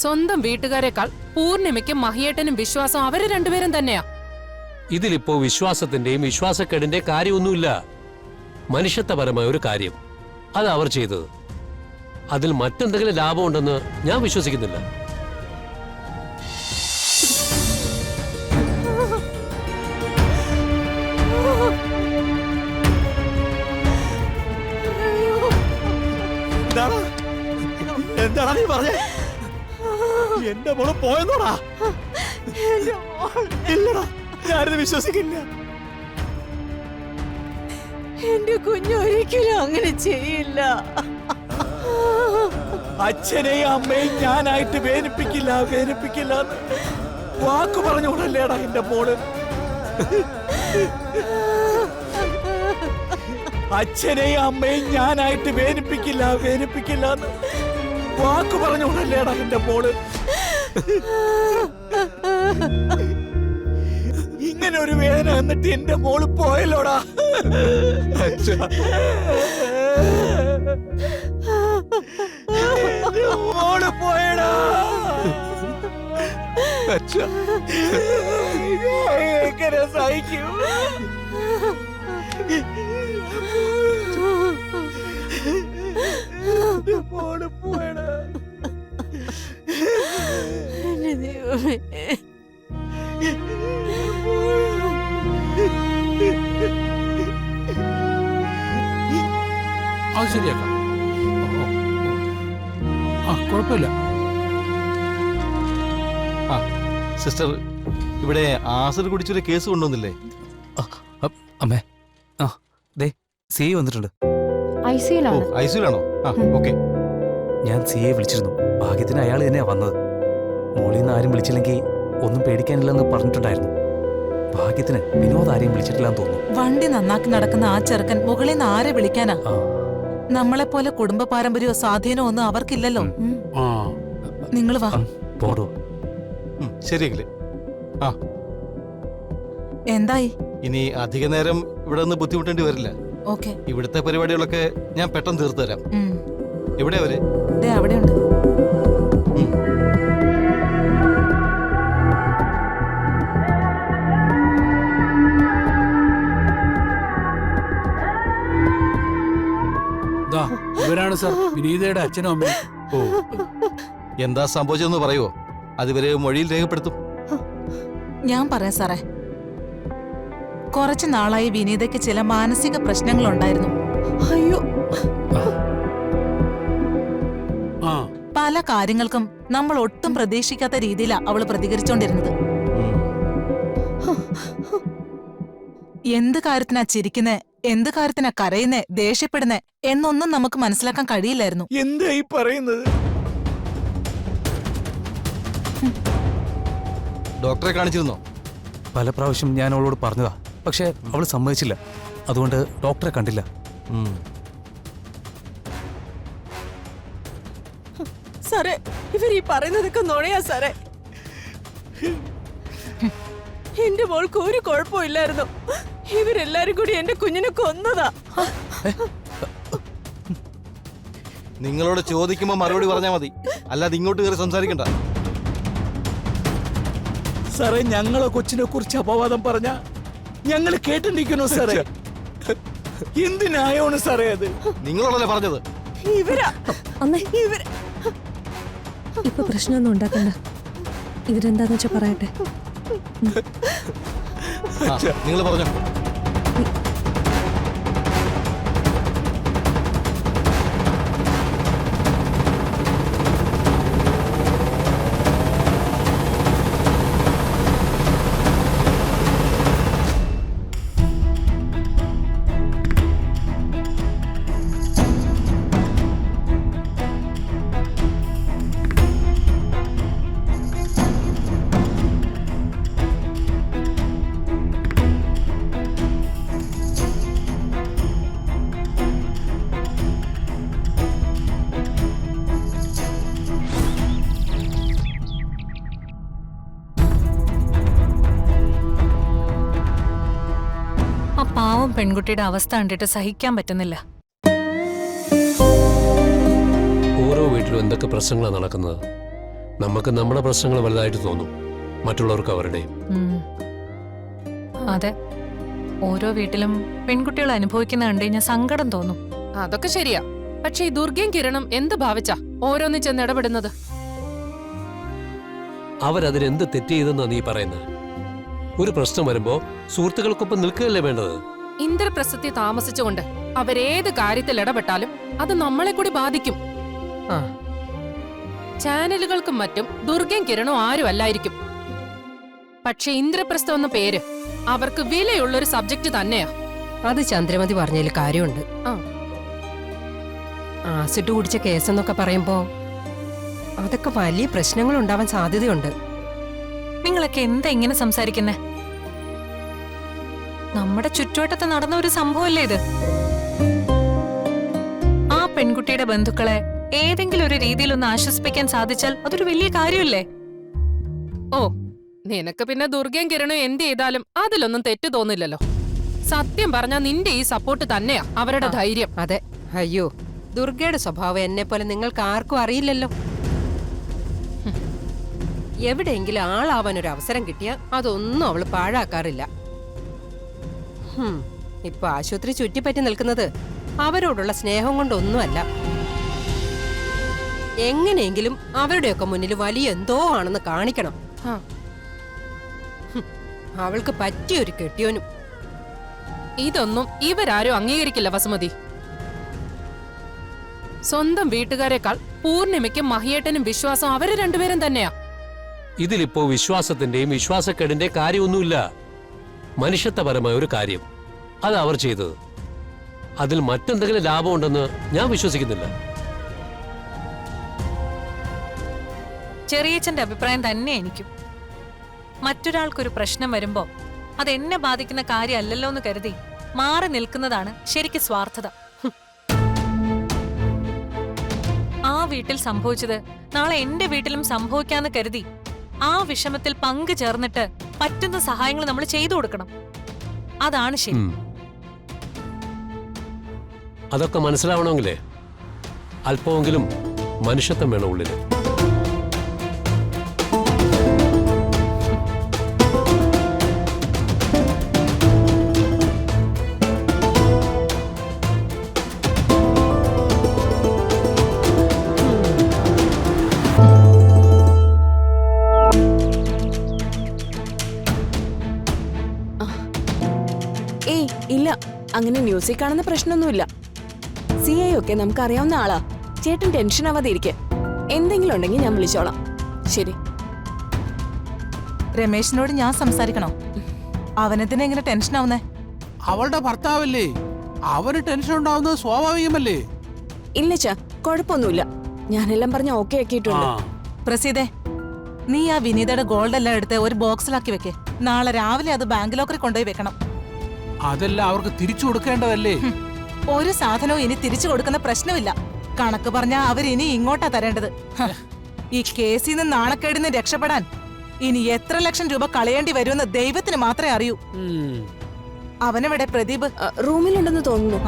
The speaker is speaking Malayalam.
സ്വന്തം വീട്ടുകാരെക്കാൾ പൂർണിമയ്ക്കും മഹിയേട്ടനും വിശ്വാസം അവര് രണ്ടുപേരും തന്നെയാ. ഇതിലിപ്പോ വിശ്വാസത്തിന്റെയും വിശ്വാസക്കേടിന്റെ കാര്യമൊന്നുമില്ല. മനുഷ്യത്വപരമായ ഒരു കാര്യം അത് അവർ ചെയ്തത്. അതിൽ മറ്റെന്തെങ്കിലും ലാഭമുണ്ടെന്ന് ഞാൻ വിശ്വസിക്കുന്നില്ല. എന്താടാ നീ പറഞ്ഞേ? എന്റെ മോള് പോയെന്നോടാ? ഇല്ലടാ, ഞാനിത് വിശ്വസിക്കില്ല. എന്റെ കുഞ്ഞൊരിക്കലും അങ്ങനെ ചെയ്യില്ല. അച്ഛനെയും അമ്മയും ഞാനായിട്ട് വേദനിപ്പിക്കില്ല വേദനിപ്പിക്കില്ല വാക്ക് പറഞ്ഞുകൊണ്ടല്ലേടാ എന്റെ മോള്. അച്ഛനെയും അമ്മയും ഞാനായിട്ട് വേദനിപ്പിക്കില്ല വേദനിപ്പിക്കില്ല വാക്ക് പറഞ്ഞുകൊണ്ടല്ലേടാ എന്റെ മോള്. ഇങ്ങനെ ഒരു വേദന എന്നിട്ട് എന്റെ മോള് പോയല്ലോടാ. മോള് പോയടാ. എങ്ങനെ സഹിക്കൂ? മോള് പോയടാ. ദൈവമേ, അത് ശരിയാക്കാം. കുഴപ്പമില്ല. സിസ്റ്റർ, ഇവിടെ ആസിഡ് കുടിച്ചൊരു കേസ് കൊണ്ടുവന്നില്ലേ? അമ്മേ, ദേ സി വന്നിട്ടുണ്ട്. ഐസിയിലാണോ? ഓക്കെ. ഞാൻ സിയെ വിളിച്ചിരുന്നു. ഭാഗ്യത്തിന് അയാൾ തന്നെയാ വന്നത്. മോളിൽ നിന്ന് ആരും വിളിച്ചില്ലെങ്കിൽ ഒന്നും പേടിക്കാനില്ലെന്ന് പറഞ്ഞിട്ടുണ്ടായിരുന്നു. ഭാഗ്യത്തിന് വിനോദ് ആരെയും വിളിച്ചിട്ടില്ലാന്ന് തോന്നുന്നു. വണ്ടി നന്നാക്കി നടക്കുന്ന ആ ചെറുക്കൻ മുകളിൽ നിന്ന് ആരെ വിളിക്കാനാ? നമ്മളെ പോലെ കുടുംബ പാരമ്പര്യമോ സ്വാധീനമോ ഒന്നും അവർക്കില്ലല്ലോ. നിങ്ങൾ വാ. പോടോ. ശരിയെങ്കില്. എന്തായി? ഇനി അധിക നേരം ഇവിടെ നിന്ന് ബുദ്ധിമുട്ടേണ്ടി വരില്ല. ഓക്കെ. ഇവിടുത്തെ പരിപാടികളൊക്കെ ഞാൻ പെട്ടെന്ന് തീർത്തു തരാം. എവിടെ അവര്? അവിടെയുണ്ട്. ഇവരാണ് സാർ വിനീതയുടെ അച്ഛനും അമ്മയും. ഓ, എന്താ സംഭവിച്ചതെന്ന് പറയുവോ? അതിവരെ മൊഴിയിൽ രേഖപ്പെടുത്തും. ഞാൻ പറയാം സാറേ. കുറച്ചു നാളായി വിനീതയ്ക്ക് ചില മാനസിക പ്രശ്നങ്ങളുണ്ടായിരുന്നു. അയ്യോ, പല കാര്യങ്ങൾക്കും നമ്മൾ ഒട്ടും പ്രതീക്ഷിക്കാത്ത രീതിയിലാണ് അവള് പ്രതികരിച്ചോണ്ടിരുന്നത്. എന്ത് കാര്യത്തിനാ ചിരിക്കുന്നേ, എന്ത് കാര്യത്തിനാ കരയുന്നേ, ദേഷ്യപ്പെടുന്നേ എന്നൊന്നും നമുക്ക് മനസ്സിലാക്കാൻ കഴിയില്ലായിരുന്നു. എന്തായി പറയുന്നത്? ഡോക്ടറെ കാണിച്ചിരുന്നോ? പല പ്രാവശ്യം ഞാൻ അവളോട് പറഞ്ഞതാ, പക്ഷെ അവൾ സമ്മതിച്ചില്ല. അതുകൊണ്ട് ഡോക്ടറെ കണ്ടില്ല. സാറേ, ഇവരീ പറയുന്നതൊക്കെ നുണയാ സാറേ. എന്റെ മോൾക്ക് ഒരു കുഴപ്പമില്ലായിരുന്നു. ഇവരെല്ലാരും കൂടി എന്റെ കുഞ്ഞിനെ കൊന്നതാ. നിങ്ങളോട് ചോദിക്കുമ്പോ മറുപടി പറഞ്ഞാൽ മതി, അല്ലാതെ ഇങ്ങോട്ട് കയറി സംസാരിക്കണ്ട. സാറേ, ഞങ്ങളെ കൊച്ചിനെ കുറിച്ച് അപവാദം പറഞ്ഞ ഞങ്ങൾ കേട്ടിരിക്കുന്നു സാറേ. എന്തിനായോണ് സാറേ അത്? നിങ്ങളോടല്ലേ പറഞ്ഞത്? ഇപ്പൊ പ്രശ്നമൊന്നും ഉണ്ടാക്കണ്ട. ഇവരെന്താന്ന് വെച്ചാ പറയട്ടെ. നിങ്ങൾ പറഞ്ഞോ. പാവം പെൺകുട്ടിയുടെ അവസ്ഥ കണ്ടിട്ട് സഹിക്കാൻ പറ്റുന്നില്ല. ഓരോ വീട്ടിലും എന്തൊക്കെ പ്രശ്നങ്ങളാണ് നടക്കുന്നത്. നമുക്ക് നമ്മുടെ പ്രശ്നങ്ങൾ വലുതായിട്ട് തോന്നും, മറ്റുള്ളവർക്ക് അവരുടെയും. അതെ, ഓരോ വീട്ടിലും പെൺകുട്ടികൾ അനുഭവിക്കുന്ന കണ്ടു കഴിഞ്ഞാൽ സങ്കടം തോന്നും. അതൊക്കെ ശരിയാ. പക്ഷെ ഈ ദുർഗയും കിരണും എന്ത് ഭാവിച്ചാ ഓരോന്ന് ചെന്ന് ഇടപെടുന്നത്? അവരതിനെന്ത് തെറ്റ് ചെയ്തെന്നാ നീ പറയുന്നത്? ഒരു പ്രശ്നം വരുമ്പോ സുഹൃത്തുക്കൾക്കൊപ്പം നിൽക്കുകയല്ലേ വേണ്ടത്? ഇന്ദ്രപ്രസ്ഥത്തിൽ താമസിച്ചുകൊണ്ട് അവരേത് കാര്യത്തിൽ ഇടപെട്ടാലും അത് നമ്മളെ കൂടി ബാധിക്കും. ചാനലുകൾക്കും മറ്റും ദുർഗയും കിരണും ആരും അല്ലായിരിക്കും. പക്ഷെ ഇന്ദ്രപ്രസ്ഥം എന്ന പേര് അവർക്ക് വിലയുള്ളൊരു സബ്ജക്റ്റ് തന്നെയാ. അത് ചന്ദ്രമതി പറഞ്ഞതിൽ കാര്യമുണ്ട്. ആസിഡ് കുടിച്ച കേസെന്നൊക്കെ പറയുമ്പോ അതൊക്കെ വലിയ പ്രശ്നങ്ങൾ ഉണ്ടാവാൻ സാധ്യതയുണ്ട്. നിങ്ങളൊക്കെ എന്താ ഇങ്ങനെ സംസാരിക്കുന്നേ? നമ്മുടെ ചുറ്റുവട്ടത്ത് നടന്ന ഒരു സംഭവമല്ലേ ഇത്? ആ പെൺകുട്ടിയുടെ ബന്ധുക്കളെ ഏതെങ്കിലും ഒരു രീതിയിൽ ഒന്ന് ആശ്വസിപ്പിക്കാൻ സാധിച്ചാൽ അതൊരു വലിയ കാര്യമല്ലേ? ഓ, നിനക്ക് പിന്നെ ദുർഗയും കിരണും എന്ത് ചെയ്താലും അതിലൊന്നും തെറ്റു തോന്നില്ലല്ലോ. സത്യം പറഞ്ഞാ നിന്റെ ഈ സപ്പോർട്ട് തന്നെയാ അവരുടെ ധൈര്യം. അതെ. അയ്യോ, ദുർഗയുടെ സ്വഭാവം എന്നെ പോലെ നിങ്ങൾക്ക് ആർക്കും അറിയില്ലല്ലോ. എവിടെയെങ്കിലും ആളാവാൻ ഒരു അവസരം കിട്ടിയാൽ അതൊന്നും അവള് പാഴാക്കാറില്ല. ഇപ്പൊ ആശുപത്രി ചുറ്റിപ്പറ്റി നിൽക്കുന്നത് അവരോടുള്ള സ്നേഹം കൊണ്ടൊന്നുമല്ല. എങ്ങനെയെങ്കിലും അവരുടെയൊക്കെ മുന്നിൽ വലിയ എന്തോ ആണെന്ന് കാണിക്കണം. അവൾക്ക് പറ്റിയൊരു കെട്ടിയോനും. ഇതൊന്നും ഇവരാരും അംഗീകരിക്കില്ല വസുമതി. സ്വന്തം വീട്ടുകാരെക്കാൾ പൂർണിമയ്ക്കും മഹിയേട്ടനും വിശ്വാസം അവര് രണ്ടുപേരും തന്നെയാ. ഇതിലിപ്പോ വിശ്വാസത്തിന്റെയും വിശ്വാസക്കേടിന്റെ കാര്യമൊന്നുമില്ല. മനുഷ്യത്വപരമായ ഒരു കാര്യം, അത് അവർ ചെയ്തത്. അതിൽ മറ്റെന്തെങ്കിലും ലാഭമുണ്ടെന്ന് ഞാൻ വിശ്വസിക്കുന്നില്ല. ചെറിയച്ഛന്റെ അഭിപ്രായം തന്നെ എനിക്കും. മറ്റൊരാൾക്കൊരു പ്രശ്നം വരുമ്പോ അത് എന്നെ ബാധിക്കുന്ന കാര്യമല്ലല്ലോ എന്ന് കരുതി മാറി നിൽക്കുന്നതാണ് ശരിക്ക് സ്വാർത്ഥത. ആ വീട്ടിൽ സംഭവിച്ചത് നാളെ എന്റെ വീട്ടിലും സംഭവിക്കാന്ന് കരുതി ആ വിഷമത്തിൽ പങ്കു ചേർന്നിട്ട് പറ്റുന്ന സഹായങ്ങൾ നമ്മൾ ചെയ്തു കൊടുക്കണം. അതാണ് ശരി. അതൊക്കെ മനസ്സിലാവണമെങ്കിലേ അല്പമെങ്കിലും മനുഷ്യത്വം വേണം ഉള്ളില്. ഏയ് ഇല്ല, അങ്ങനെ ന്യൂസിൽ കാണുന്ന പ്രശ്നമൊന്നുമില്ല. CI ഒക്കെ നമുക്ക് അറിയാവുന്ന ആളാ. ചേട്ടൻ ടെൻഷൻ ആവാതെ ഇരിക്കെ. എന്തെങ്കിലും ഉണ്ടെങ്കിൽ ഞാൻ വിളിച്ചോളാം. ശരി. രമേശിനോട് ഞാൻ സംസാരിക്കണോ? അവനെന്തിനാ ഇങ്ങനെ ടെൻഷൻ ആവുന്നേ? അവളുടെ ഭർത്താവല്ലേ, അവന് ടെൻഷൻ ഉണ്ടാവുന്നത് സ്വാഭാവികമല്ലേ? ഇല്ല ചാ, കുഴപ്പമൊന്നുമില്ല. ഞാനെല്ലാം പറഞ്ഞ് ഓക്കെ ആക്കിയിട്ടുണ്ട്. പ്രസീദേ, നീ ആ വിനീതയുടെ ഗോൾഡ് എല്ലാം എടുത്ത് ഒരു ബോക്സിലാക്കി വെക്കേ. നാളെ രാവിലെ അത് ബാങ്ക് ലോക്കറിൽ കൊണ്ടുപോയി വെക്കണം. അതെല്ലാം അവർക്ക് തിരിച്ചു കൊടുക്കേണ്ടതല്ലേ? ഒരു സാധനവും ഇനി തിരിച്ചു കൊടുക്കുന്ന പ്രശ്നമില്ല. കണക്ക് പറഞ്ഞാ അവരിനി ഇങ്ങോട്ടാ തരേണ്ടത്. ഈ കേസിൽ നിന്ന് നാണക്കേടിന്ന് രക്ഷപ്പെടാൻ ഇനി എത്ര ലക്ഷം രൂപ കളയേണ്ടി വരുമെന്ന് ദൈവത്തിന് മാത്രമേ അറിയൂ. അവനെവിടെ പ്രദീപ്? റൂമിലുണ്ടെന്ന് തോന്നുന്നു.